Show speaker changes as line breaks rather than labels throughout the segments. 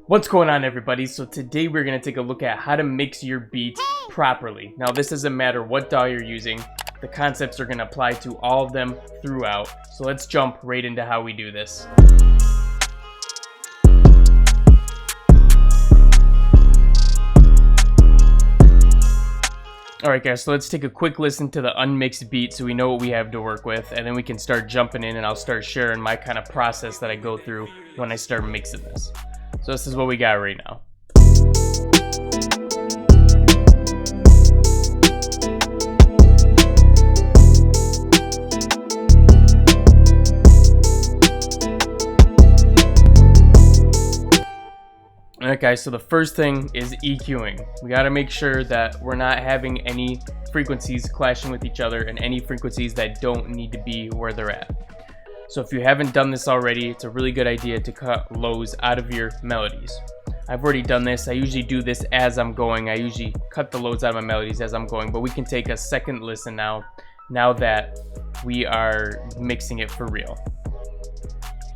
What's going on, everybody? So today we're going to take a look at how to mix your beats properly. Now this doesn't matter what DAW you're using, the concepts are going to apply to all of them throughout. So let's jump right into how we do this. Alright guys, so let's take a quick listen to the unmixed beat so we know what we have to work with, and then we can start jumping in and I'll start sharing my kind of process that I go through when I start mixing this. So this is what we got right now. Alright guys, so the first thing is EQing. We got to make sure that we're not having any frequencies clashing with each other and any frequencies that don't need to be where they're at. So if you haven't done this already, it's a really good idea to cut lows out of your melodies. I've already done this. I usually do this as I'm going. I usually cut the lows out of my melodies as I'm going, but we can take a second listen now that we are mixing it for real.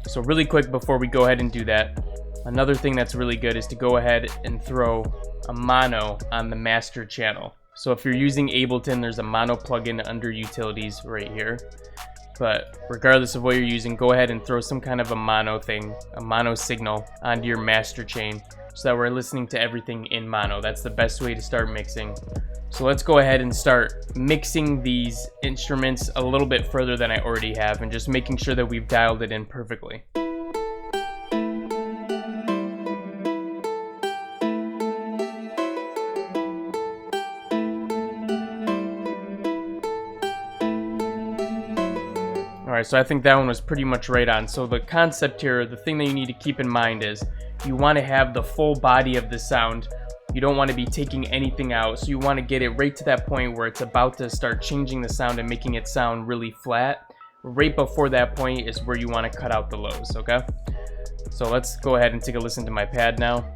So really quick before we go ahead and do that, another thing that's really good is to go ahead and throw a mono on the master channel. So if you're using Ableton, there's a mono plugin under utilities right here. But regardless of what you're using, go ahead and throw some kind of a mono thing, a mono signal onto your master chain so that we're listening to everything in mono. That's the best way to start mixing. So let's go ahead and start mixing these instruments a little bit further than I already have and just making sure that we've dialed it in perfectly. Alright, so I think that one was pretty much right on. So the concept here, the thing that you need to keep in mind is you want to have the full body of the sound. You don't want to be taking anything out, so you want to get it right to that point where it's about to start changing the sound and making it sound really flat. Right before that point is where you want to cut out the lows, okay? So let's go ahead and take a listen to my pad now.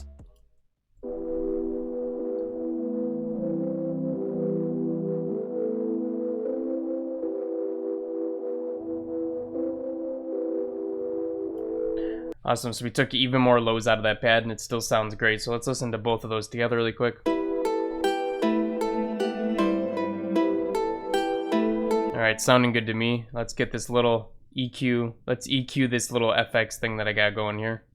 Awesome, so we took even more lows out of that pad and it still sounds great. So let's listen to both of those together really quick. Alright, sounding good to me. Let's get this little EQ, let's EQ this little FX thing that I got going here.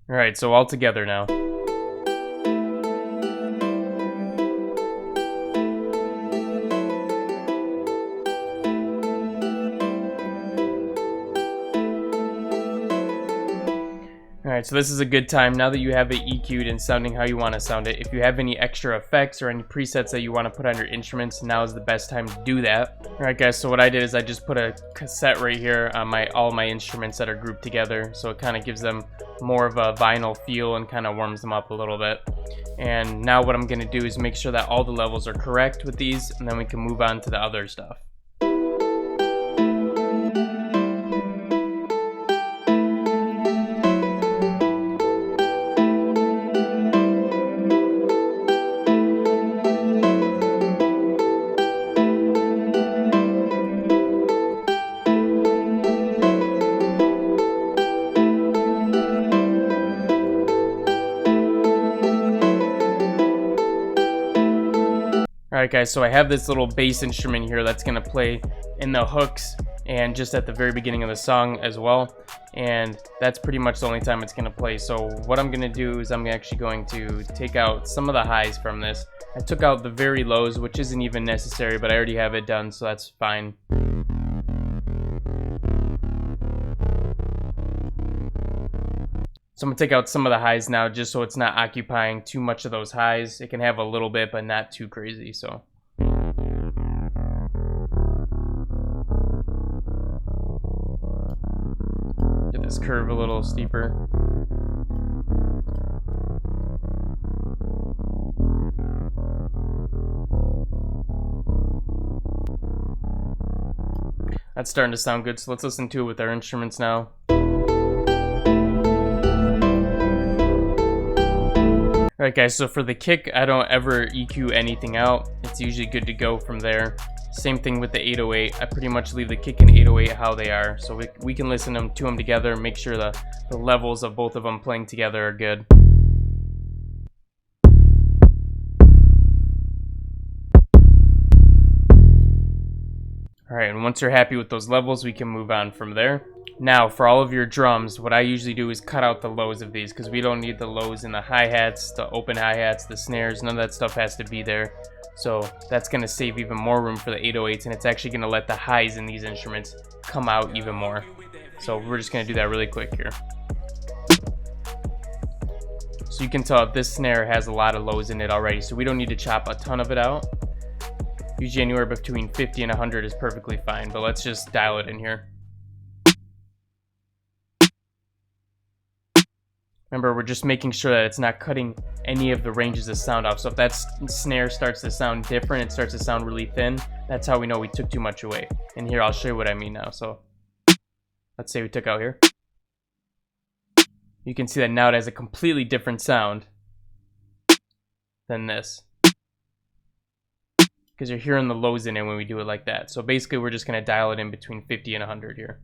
Alright, so all together now. Alright, so this is a good time now that you have it EQ'd and sounding how you want to sound it. If you have any extra effects or any presets that you want to put on your instruments, now is the best time to do that. Alright guys, so what I did is I just put a cassette right here on all my instruments that are grouped together, so it kind of gives them more of a vinyl feel and kind of warms them up a little bit. And now what I'm going to do is make sure that all the levels are correct with these, and then we can move on to the other stuff. Alright guys, so I have this little bass instrument here that's going to play in the hooks and just at the very beginning of the song as well. And that's pretty much the only time it's going to play. So what I'm going to do is I'm actually going to take out some of the highs from this. I took out the very lows, which isn't even necessary, but I already have it done, so that's fine. So I'm going to take out some of the highs now just so it's not occupying too much of those highs. It can have a little bit, but not too crazy, so. Get this curve a little steeper. That's starting to sound good, so let's listen to it with our instruments now. Alright guys, so for the kick, I don't ever EQ anything out. It's usually good to go from there. Same thing with the 808. I pretty much leave the kick and 808 how they are. So we can listen to them together, make sure the levels of both of them playing together are good. Alright, and once you're happy with those levels, we can move on from there. Now, for all of your drums, what I usually do is cut out the lows of these, because we don't need the lows in the hi-hats, the open hi-hats, the snares, none of that stuff has to be there. So that's going to save even more room for the 808s, and it's actually going to let the highs in these instruments come out even more. So we're just going to do that really quick here. So you can tell this snare has a lot of lows in it already, so we don't need to chop a ton of it out. Usually anywhere between 50 and 100 is perfectly fine, but let's just dial it in here. Remember, we're just making sure that it's not cutting any of the ranges of sound off. So if that snare starts to sound different, it starts to sound really thin, that's how we know we took too much away. And here, I'll show you what I mean now. So let's say we took out here. You can see that now it has a completely different sound than this, because you're hearing the lows in it when we do it like that. So basically, we're just going to dial it in between 50 and 100 here.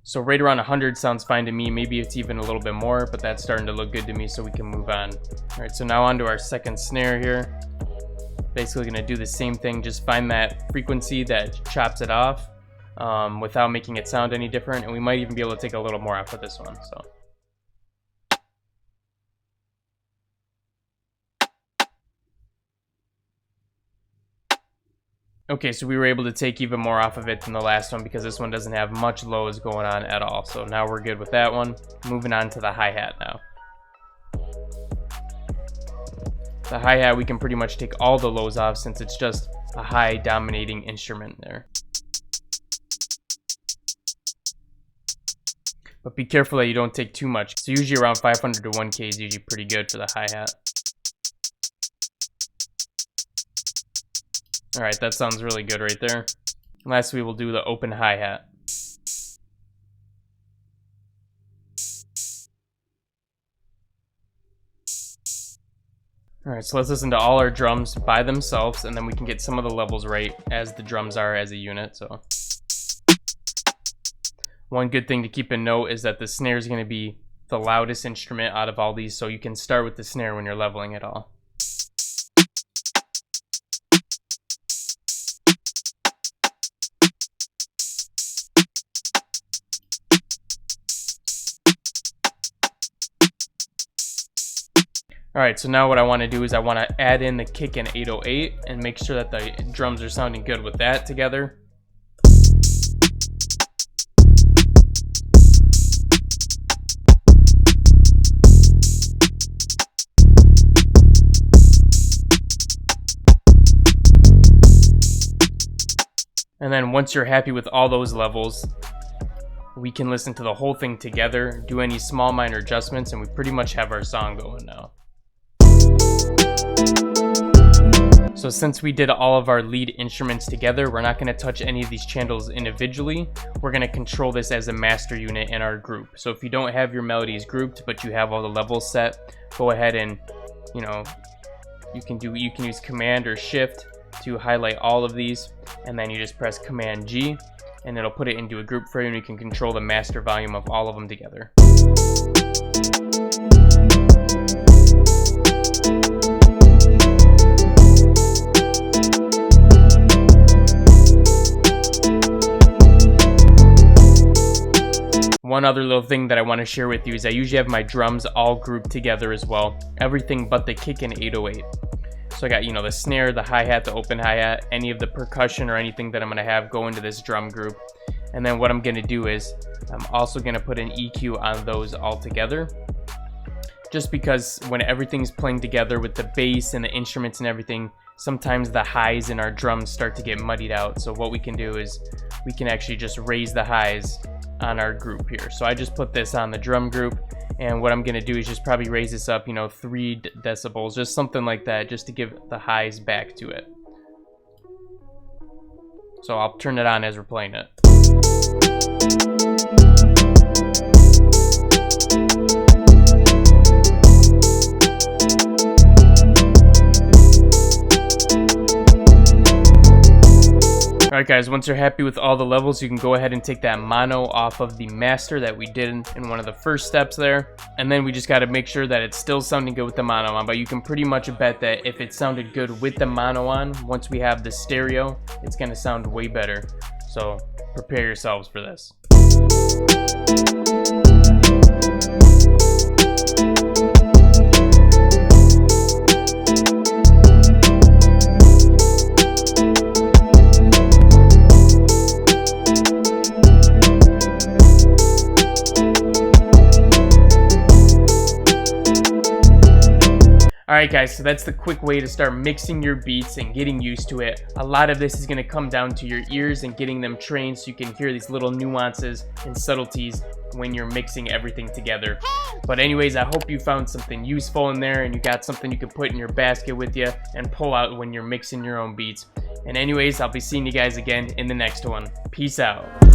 So right around 100 sounds fine to me. Maybe it's even a little bit more, but that's starting to look good to me, so we can move on. All right, so now on to our second snare here. Basically going to do the same thing, just find that frequency that chops it off without making it sound any different, and we might even be able to take a little more off of this one. So. Okay, so we were able to take even more off of it than the last one because this one doesn't have much lows going on at all. So now we're good with that one. Moving on to the hi-hat now. The hi-hat, we can pretty much take all the lows off since it's just a high dominating instrument there. But be careful that you don't take too much. So usually around 500 to 1K is usually pretty good for the hi-hat. Alright, that sounds really good right there. Lastly, we'll do the open hi-hat. Alright, so let's listen to all our drums by themselves, and then we can get some of the levels right as the drums are as a unit. So, one good thing to keep in note is that the snare is going to be the loudest instrument out of all these, so you can start with the snare when you're leveling it all. Alright, so now what I want to do is I want to add in the kick and 808 and make sure that the drums are sounding good with that together. And then once you're happy with all those levels, we can listen to the whole thing together, do any small minor adjustments, and we pretty much have our song going now. So since we did all of our lead instruments together, we're not going to touch any of these channels individually. We're going to control this as a master unit in our group. So if you don't have your melodies grouped, but you have all the levels set, go ahead and, you know, you can use Command or Shift to highlight all of these, and then you just press Command G, and it'll put it into a group for you, and you can control the master volume of all of them together. One other little thing that I want to share with you is I usually have my drums all grouped together as well. Everything but the kick and 808. So I got, you know, the snare, the hi-hat, the open hi-hat, any of the percussion or anything that I'm going to have go into this drum group. And then what I'm going to do is I'm also going to put an EQ on those all together. Just because when everything's playing together with the bass and the instruments and everything, sometimes the highs in our drums start to get muddied out. So what we can do is we can actually just raise the highs on our group here. So I just put this on the drum group, and what I'm going to do is just probably raise this up, you know, 3 decibels, just something like that, just to give the highs back to it. So I'll turn it on as we're playing it. Alright guys, once you're happy with all the levels, you can go ahead and take that mono off of the master that we did in one of the first steps there. And then we just got to make sure that it's still sounding good with the mono on. But you can pretty much bet that if it sounded good with the mono on, once we have the stereo, it's going to sound way better. So prepare yourselves for this. Alright guys, so that's the quick way to start mixing your beats and getting used to it. A lot of this is going to come down to your ears and getting them trained so you can hear these little nuances and subtleties when you're mixing everything together. But anyways, I hope you found something useful in there and you got something you can put in your basket with you and pull out when you're mixing your own beats. And anyways, I'll be seeing you guys again in the next one. Peace out.